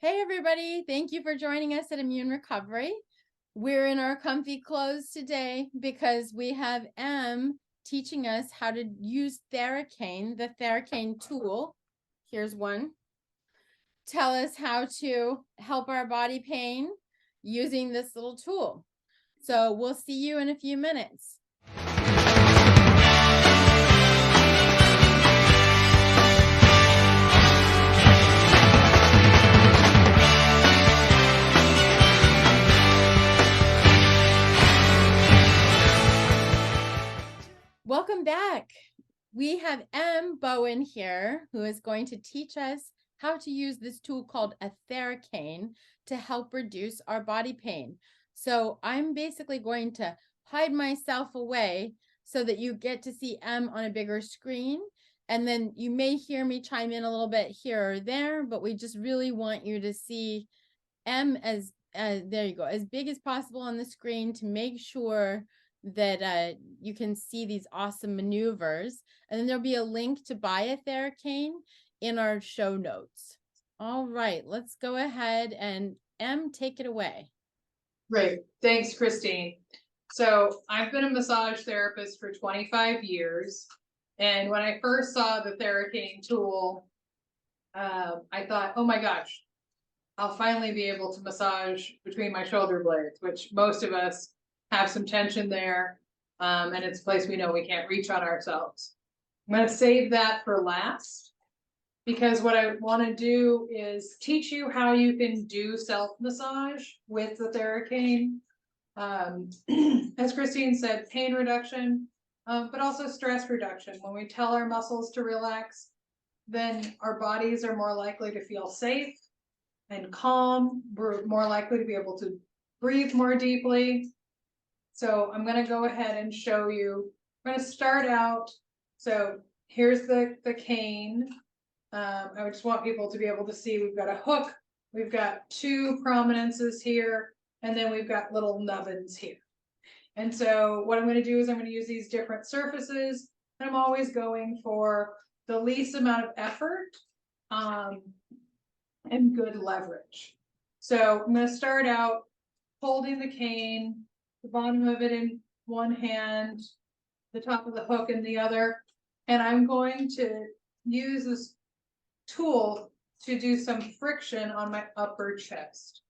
Hey everybody, thank you for joining us at Immune Recovery. We're in our comfy clothes today because we have Em teaching us how to use Thera Cane, the Thera Cane tool. Here's one. Tell us how to help our body pain using this little tool. So we'll see you in a few minutes. Welcome back. We have Bowen here who is going to teach us how to use this tool called a Thera Cane to help reduce our body pain. So I'm basically going to hide myself away so that you get to see on a bigger screen. And then you may hear me chime in a little bit here or there, but we just really want you to see as there you go, as big as possible on the screen to make sure that you can see these awesome maneuvers. And then there'll be a link to buy a Thera Cane in our show notes. All right, let's go ahead and take it away. Great. Thanks, Christine. So I've been a massage therapist for 25 years. And when I first saw the Thera Cane tool, I thought, oh my gosh, I'll finally be able to massage between my shoulder blades, which most of us have some tension there. And it's a place we know we can't reach on ourselves. I'm going to save that for last, because what I want to do is teach you how you can do self-massage with the Thera Cane. As Christine said, pain reduction, but also stress reduction. When we tell our muscles to relax, then our bodies are more likely to feel safe and calm. We're more likely to be able to breathe more deeply. So I'm going to go ahead and show you. I'm going to start out. So here's the cane. I just want people to be able to see we've got a hook, we've got two prominences here, and then we've got little nubbins here. And so what I'm going to do is I'm going to use these different surfaces, and I'm always going for the least amount of effort and good leverage. So I'm going to start out holding the cane, the bottom of it in one hand, the top of the hook in the other, and I'm going to use this tool to do some friction on my upper chest.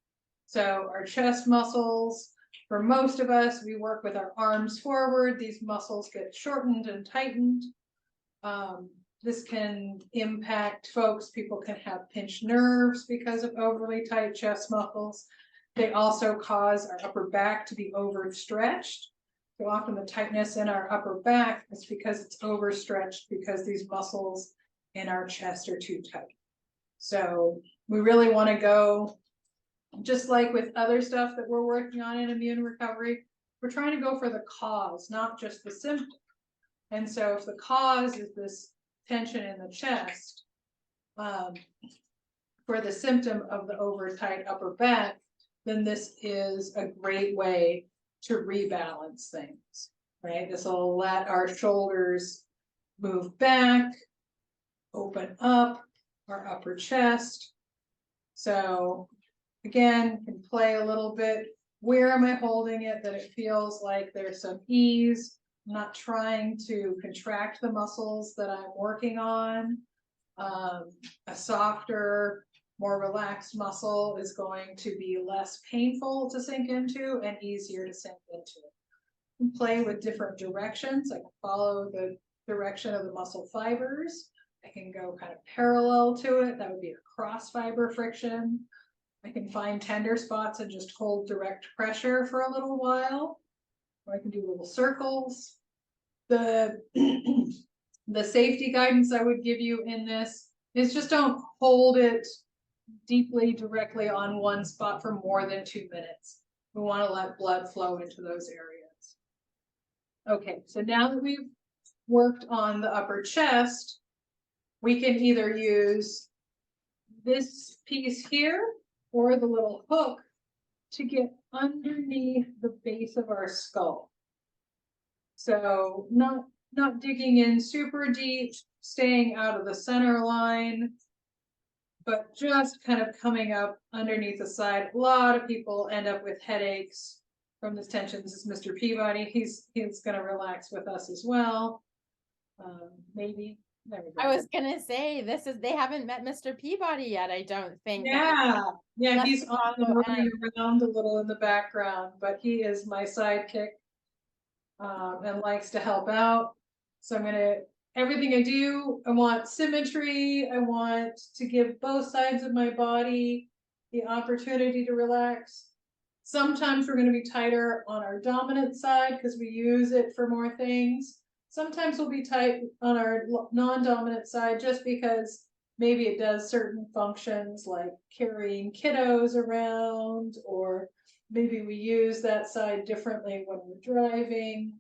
So our chest muscles, for most of us, we work with our arms forward. These muscles get shortened and tightened. This can impact folks. People can have pinched nerves because of overly tight chest muscles. They also cause our upper back to be overstretched. So often the tightness in our upper back is because it's overstretched because these muscles in our chest are too tight. So we really want to go, just like with other stuff that we're working on in immune recovery, we're trying to go for the cause, not just the symptom. And so if the cause is this tension in the chest, for the symptom of the over tight upper back, then this is a great way to rebalance things, right? This will let our shoulders move back, open up our upper chest. So again, can play a little bit. Where am I holding it that it feels like there's some ease? I'm not trying to contract the muscles that I'm working on. A softer, more relaxed muscle is going to be less painful to sink into and easier to sink into. You can play with different directions. I can follow the direction of the muscle fibers. I can go kind of parallel to it. That would be a cross fiber friction. I can find tender spots and just hold direct pressure for a little while. Or I can do little circles. The safety guidance I would give you in this is just don't hold it deeply directly on one spot for more than 2 minutes. We want to let blood flow into those areas. Okay, so now that we've worked on the upper chest, we can either use this piece here or the little hook to get underneath the base of our skull. So not digging in super deep, staying out of the center line, but just kind of coming up underneath the side. A lot of people end up with headaches from this tension. This is Mr. Peabody. He's going to relax with us as well. Maybe. There we go. I was gonna say they haven't met Mr. Peabody yet, I don't think. Yeah, Just he's running around a little in the background, but he is my sidekick, and likes to help out. So everything I do, I want symmetry. I want to give both sides of my body the opportunity to relax. Sometimes we're going to be tighter on our dominant side because we use it for more things. Sometimes we'll be tight on our non-dominant side just because maybe it does certain functions like carrying kiddos around, or maybe we use that side differently when we're driving.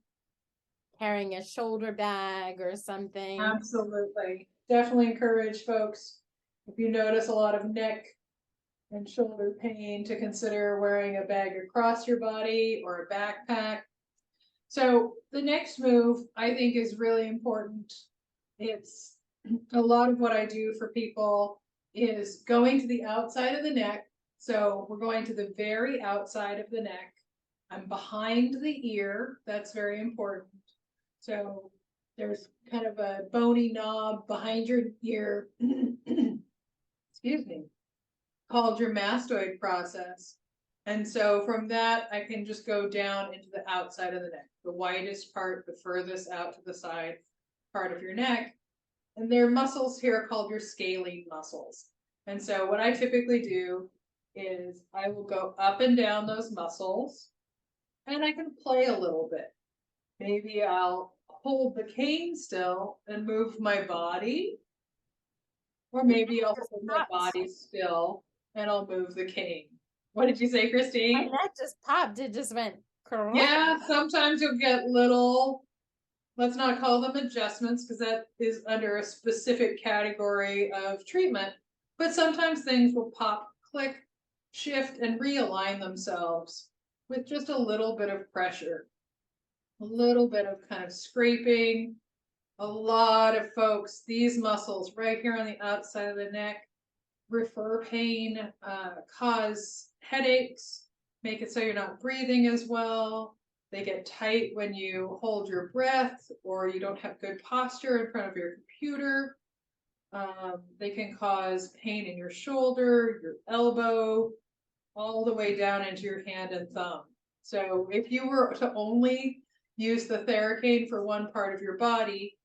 Carrying a shoulder bag or something. Absolutely. Definitely encourage folks, if you notice a lot of neck and shoulder pain, to consider wearing a bag across your body or a backpack. So the next move I think is really important. It's a lot of what I do for people is going to the outside of the neck. So we're going to the very outside of the neck. I'm behind the ear. That's very important. So there's kind of a bony knob behind your ear, excuse me, called your mastoid process. And so from that, I can just go down into the outside of the neck, the widest part, the furthest out to the side part of your neck. And there are muscles here called your scalene muscles. And so what I typically do is I will go up and down those muscles, and I can play a little bit. Maybe I'll hold the cane still and move my body, or maybe I'll hold my body still and I'll move the cane. What did you say, Christine? My neck just popped. It just went. Yeah, sometimes you'll get little, let's not call them adjustments because that is under a specific category of treatment, but sometimes things will pop, click, shift, and realign themselves with just a little bit of pressure, a little bit of kind of scraping. A lot of folks, these muscles right here on the outside of the neck refer pain, cause headaches, make it so you're not breathing as well. They get tight when you hold your breath or you don't have good posture in front of your computer. They can cause pain in your shoulder, your elbow, all the way down into your hand and thumb. So if you were to only use the Thera Cane for one part of your body,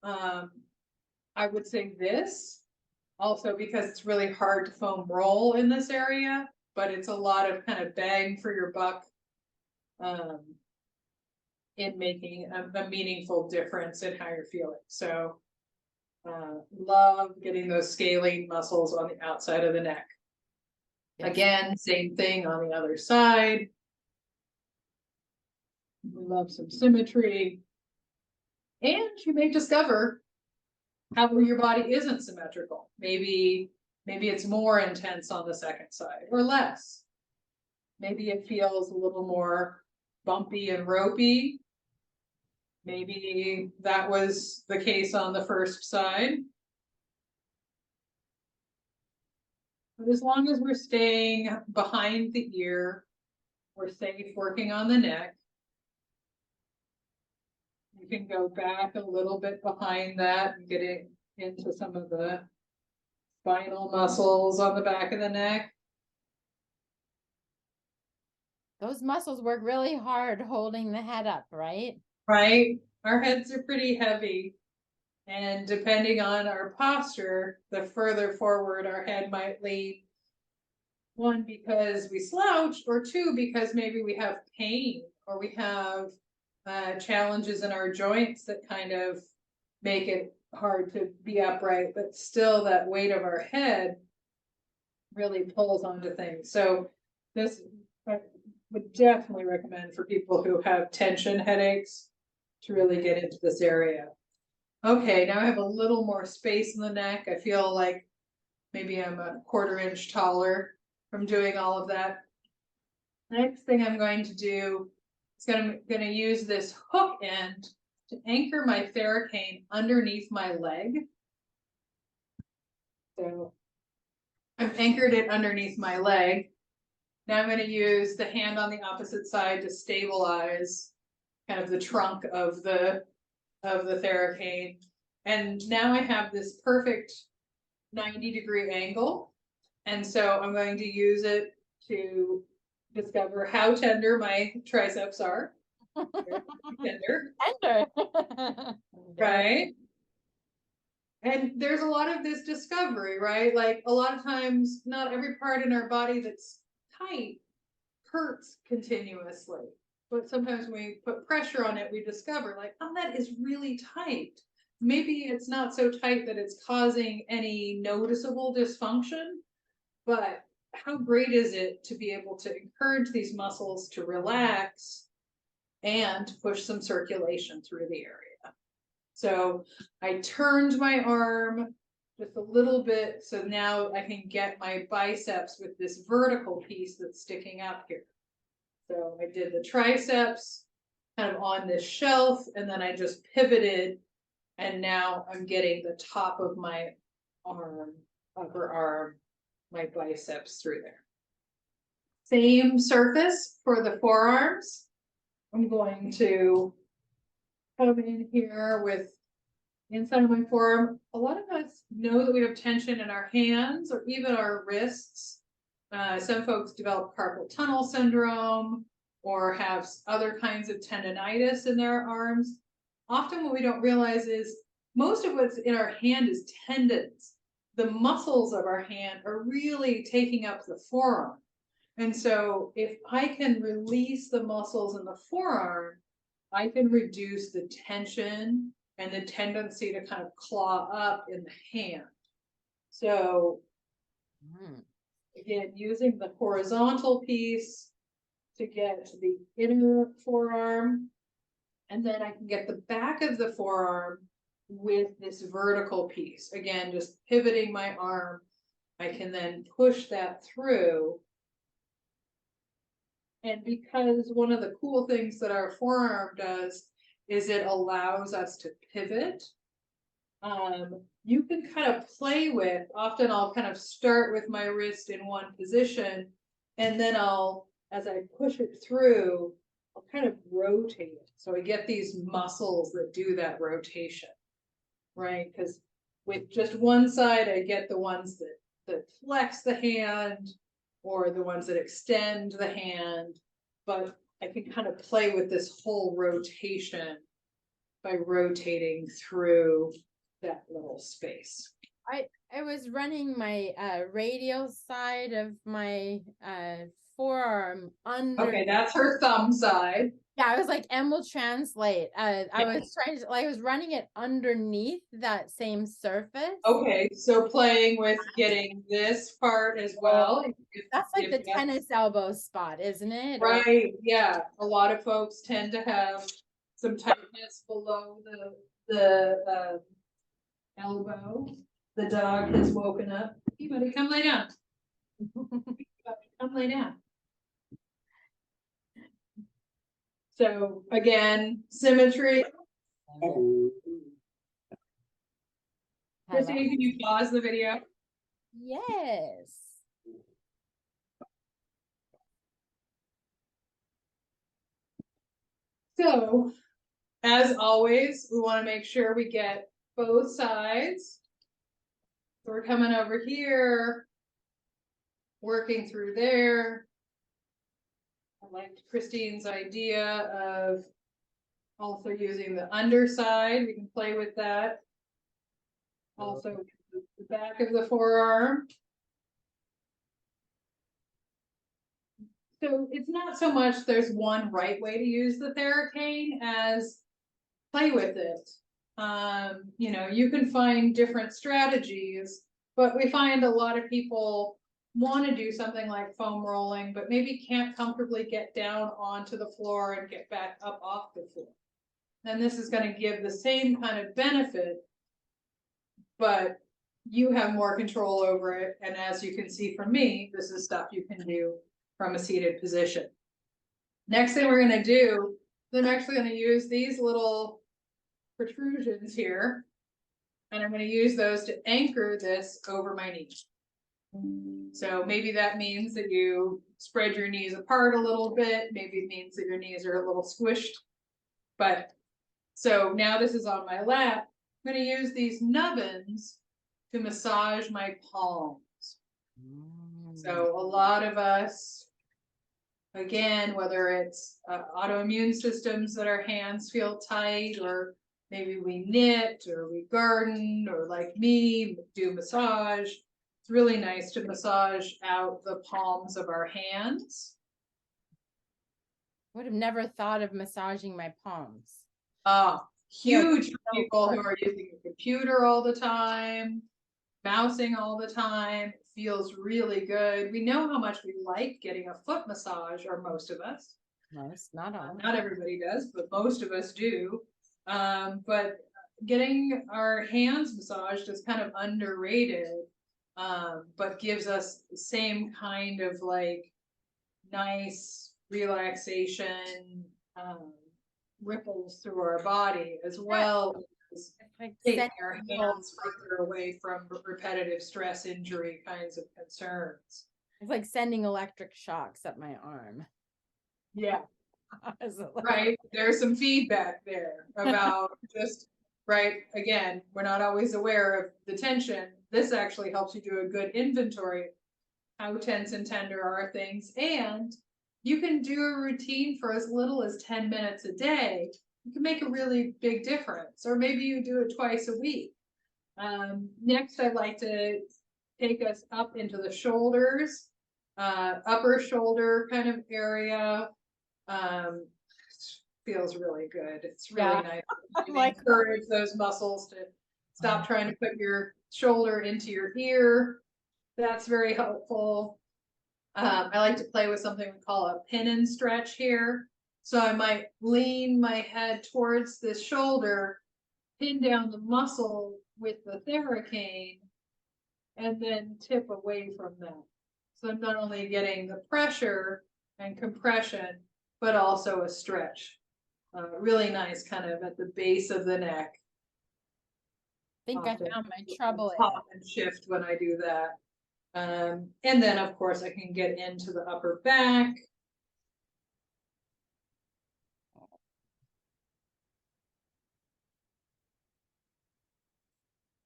I would say this, also because it's really hard to foam roll in this area, but it's a lot of kind of bang for your buck in making a meaningful difference in how you're feeling. So love getting those scalene muscles on the outside of the neck. Yes. Again, same thing on the other side. We love some symmetry. And you may discover how your body isn't symmetrical. Maybe it's more intense on the second side or less. Maybe it feels a little more bumpy and ropey. Maybe that was the case on the first side. But as long as we're staying behind the ear, we're safe working on the neck. You can go back a little bit behind that and get into some of the spinal muscles on the back of the neck. Those muscles work really hard holding the head up, right? Right. Our heads are pretty heavy. And depending on our posture, the further forward our head might lean. One, because we slouch, or two, because maybe we have pain or we have challenges in our joints that kind of make it hard to be upright, but still that weight of our head really pulls onto things. So this I would definitely recommend for people who have tension headaches to really get into this area. Okay, now I have a little more space in the neck. I feel like maybe I'm a 1/4 inch taller from doing all of that. Next thing I'm going to do is going to use this hook end to anchor my Thera Cane underneath my leg. So I've anchored it underneath my leg. Now I'm going to use the hand on the opposite side to stabilize kind of the trunk of the Thera Cane. And now I have this perfect 90-degree angle. And so I'm going to use it to discover how tender my triceps are. Tender. Tender. Right? And there's a lot of this discovery, right? Like a lot of times, not every part in our body that's tight hurts continuously. But sometimes when we put pressure on it, we discover like, oh, that is really tight. Maybe it's not so tight that it's causing any noticeable dysfunction, but how great is it to be able to encourage these muscles to relax and push some circulation through the area? So I turned my arm just a little bit, so now I can get my biceps with this vertical piece that's sticking up here. So I did the triceps kind of on this shelf, and then I just pivoted, and now I'm getting the top of my arm, upper arm, my biceps through there. Same surface for the forearms. I'm going to come in here with inside of my forearm. A lot of us know that we have tension in our hands or even our wrists. Some folks develop carpal tunnel syndrome or have other kinds of tendonitis in their arms. Often what we don't realize is most of what's in our hand is tendons. The muscles of our hand are really taking up the forearm. And so if I can release the muscles in the forearm, I can reduce the tension and the tendency to kind of claw up in the hand. So again, using the horizontal piece to get the inner forearm, and then I can get the back of the forearm with this vertical piece. Again, just pivoting my arm, I can then push that through. And because one of the cool things that our forearm does is it allows us to pivot. You can kind of play with, often I'll kind of start with my wrist in one position, and then as I push it through, I'll kind of rotate it. So I get these muscles that do that rotation, right? Because with just one side, I get the ones that flex the hand or the ones that extend the hand, but I can kind of play with this whole rotation by rotating through that little space. I was running my radial side of my forearm under. Okay, that's her thumb side. Yeah, I was like, M will translate. I was trying to, like, I was running it underneath that same surface. Okay, so playing with getting this part as well. That's like the tennis elbow spot, isn't it? Right, yeah. A lot of folks tend to have some tightness below the elbow. The dog has woken up. Hey, buddy, come lay down. Come lay down. So again, symmetry. Christine, can you pause the video? Yes. So, as always, we want to make sure we get both sides. So we're coming over here, working through there. I liked Christine's idea of also using the underside. We can play with that. Also, the back of the forearm. So it's not so much there's one right way to use the Thera Cane as play with it. You know, you can find different strategies, but we find a lot of people want to do something like foam rolling, but maybe can't comfortably get down onto the floor and get back up off the floor. And this is going to give the same kind of benefit, but you have more control over it. And as you can see from me, this is stuff you can do from a seated position. Next thing we're going to do, I'm actually going to use these little protrusions here, and I'm going to use those to anchor this over my knee. So maybe that means that you spread your knees apart a little bit. Maybe it means that your knees are a little squished. But so now this is on my lap. I'm going to use these nubbins to massage my palms. So a lot of us, again, whether it's autoimmune systems that our hands feel tight, or maybe we knit or we garden, or like me, do massage. It's really nice to massage out the palms of our hands. Would have never thought of massaging my palms. Huge for people who are using a computer all the time, mousing all the time. It feels really good. We know how much we like getting a foot massage, or most of us. Most, not all. Not everybody does, but most of us do. But getting our hands massaged is kind of underrated, but gives us the same kind of like nice relaxation, ripples through our body, as well as Like taking our hands further away from repetitive stress injury kinds of concerns. It's like sending electric shocks up my arm. Yeah. Right. There's some feedback there about just, right. Again, we're not always aware of the tension. This actually helps you do a good inventory. How tense and tender are things? And you can do a routine for as little as 10 minutes a day. You can make a really big difference, or maybe you do it twice a week. Next, I'd like to take us up into the shoulders, upper shoulder kind of area. Feels really good. It's really nice. Like, encourage those muscles to stop trying to put your shoulder into your ear. That's very helpful. I like to play with something we call a pin and stretch here. So I might lean my head towards this shoulder, pin down the muscle with the Thera Cane, and then tip away from that. So I'm not only getting the pressure and compression, but also a stretch. Really nice, kind of at the base of the neck. I think I found my trouble. Pop and shift when I do that. And then of course I can get into the upper back.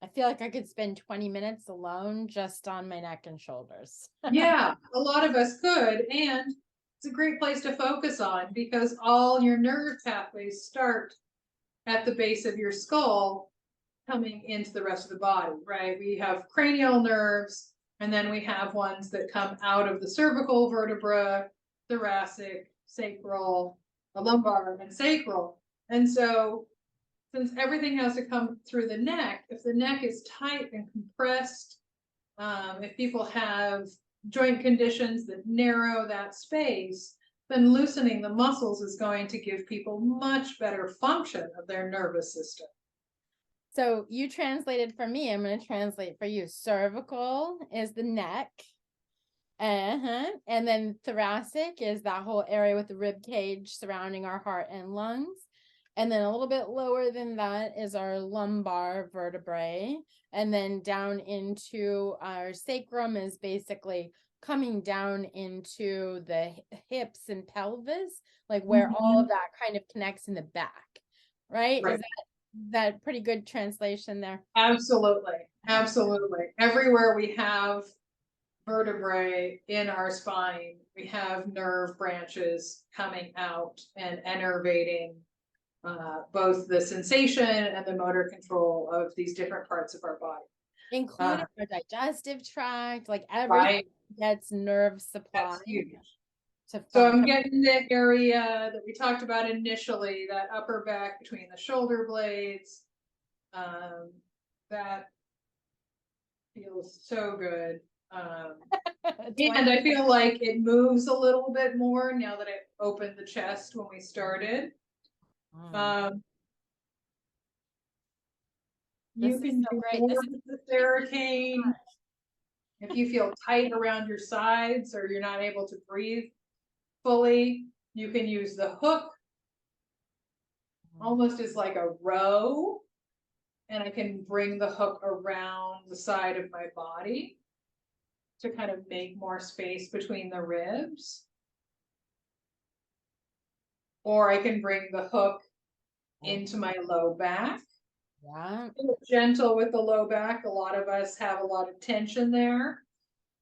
I feel like I could spend 20 minutes alone just on my neck and shoulders. Yeah, a lot of us could. And it's a great place to focus on, because all your nerve pathways start at the base of your skull, coming into the rest of the body, right? We have cranial nerves, and then we have ones that come out of the cervical vertebra, thoracic, sacral, lumbar, and sacral. And so, since everything has to come through the neck, if the neck is tight and compressed, if people have joint conditions that narrow that space, then loosening the muscles is going to give people much better function of their nervous system. So you translated for me, I'm going to translate for you. Cervical is the neck. And then thoracic is that whole area with the rib cage surrounding our heart and lungs. And then a little bit lower than that is our lumbar vertebrae. And then down into our sacrum is basically coming down into the hips and pelvis, like where all of that kind of connects in the back, right? Is that pretty good translation there? Absolutely. Absolutely. Everywhere we have vertebrae in our spine, we have nerve branches coming out and innervating both the sensation and the motor control of these different parts of our body. Including our digestive tract, like everything gets nerve supply. That's huge. So I'm getting the area that we talked about initially, that upper back between the shoulder blades. That feels so good. And I feel like it moves a little bit more now that I opened the chest when we started. You can do more with the Thera Cane. If you feel tight around your sides or you're not able to breathe fully, you can use the hook almost as like a row, and I can bring the hook around the side of my body. to kind of make more space between the ribs. Or I can bring the hook into my low back. Yeah. Gentle with the low back. A lot of us have a lot of tension there.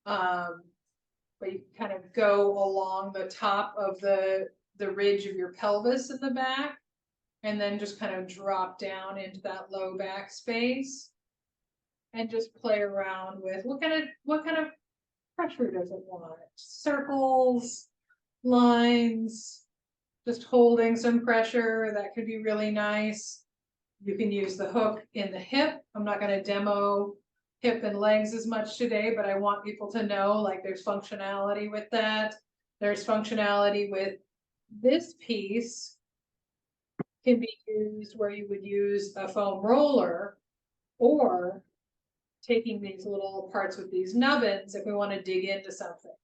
But you kind of go along the top of the ridge of your pelvis in the back, and then just kind of drop down into that low back space, and just play around with what kind of pressure does it want? Circles, lines, just holding some pressure. That could be really nice. You can use the hook in the hip. I'm not going to demo hip and legs as much today, but I want people to know, like, there's functionality with that. There's functionality with this piece. Can be used where you would use a foam roller, or taking these little parts with these nubbins if we want to dig into something.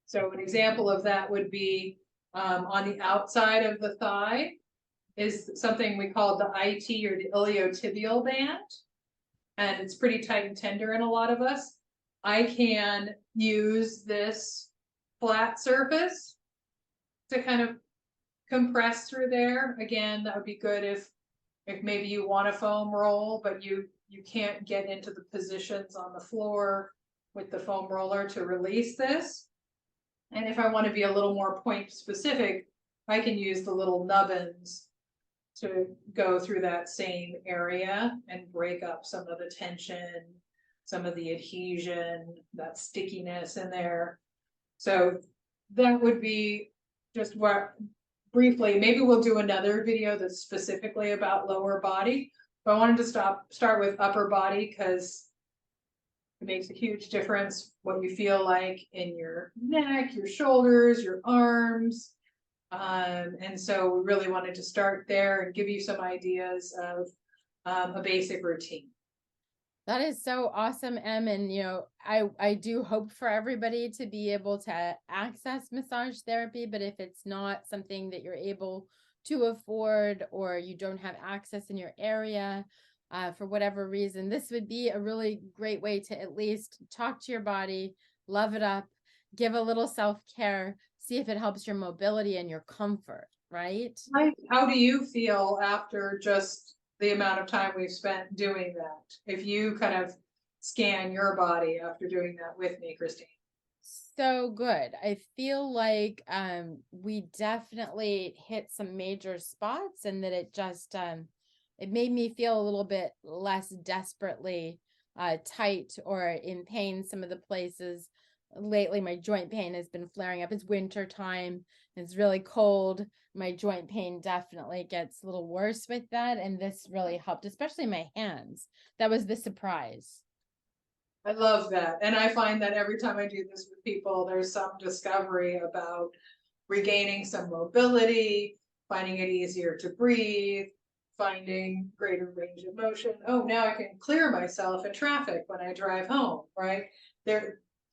So an example of that would be on the outside of the thigh is something we call the IT, or the iliotibial band. And it's pretty tight and tender in a lot of us. I can use this flat surface to kind of compress through there. Again, that would be good if maybe you want a foam roll, but you can't get into the positions on the floor with the foam roller to release this. And if I want to be a little more point specific, I can use the little nubbins to go through that same area and break up some of the tension, some of the adhesion, that stickiness in there. So that would be just what, briefly, maybe we'll do another video that's specifically about lower body, but I wanted to start with upper body because it makes a huge difference what you feel like in your neck, your shoulders, your arms. And so we really wanted to start there and give you some ideas of a basic routine. That is so awesome, Em. And, I do hope for everybody to be able to access massage therapy, but if it's not something that you're able to afford, or you don't have access in your area, for whatever reason, this would be a really great way to at least talk to your body, love it up, give a little self-care, see if it helps your mobility and your comfort, right? How do you feel after just the amount of time we've spent doing that? If you kind of scan your body after doing that with me, Christine. So good. I feel like we definitely hit some major spots, and that it just it made me feel a little bit less desperately tight or in pain. Some of the places lately, my joint pain has been flaring up. It's winter time. It's really cold. My joint pain definitely gets a little worse with that. And this really helped, especially my hands. That was the surprise. I love that. And I find that every time I do this with people, there's some discovery about regaining some mobility, finding it easier to breathe, finding greater range of motion. Oh, now I can clear myself in traffic when I drive home, right?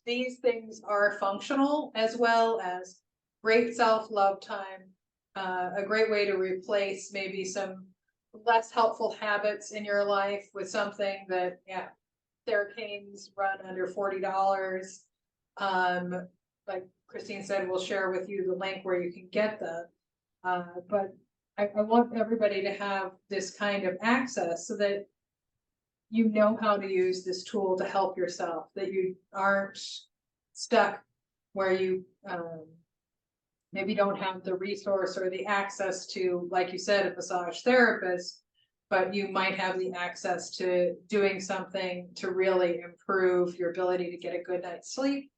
These things are functional, as well as great self-love time, a great way to replace maybe some less helpful habits in your life with something that, yeah, Thera Canes run under $40. Like Christine said, we'll share with you the link where you can get them. But I want everybody to have this kind of access so that you know how to use this tool to help yourself, that you aren't stuck where you maybe don't have the resource or the access to, like you said, a massage therapist, but you might have the access to doing something to really improve your ability to get a good night's sleep.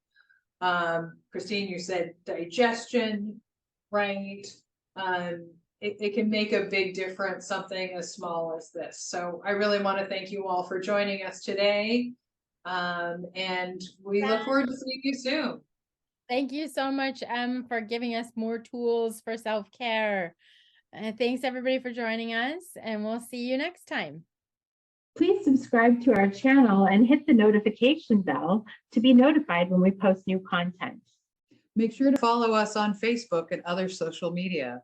Christine, you said digestion, right? It can make a big difference, something as small as this. So I really want to thank you all for joining us today. And we look forward to seeing you soon. Thank you so much, Em, for giving us more tools for self-care. Thanks everybody for joining us, and we'll see you next time. Please subscribe to our channel and hit the notification bell to be notified when we post new content. Make sure to follow us on Facebook and other social media.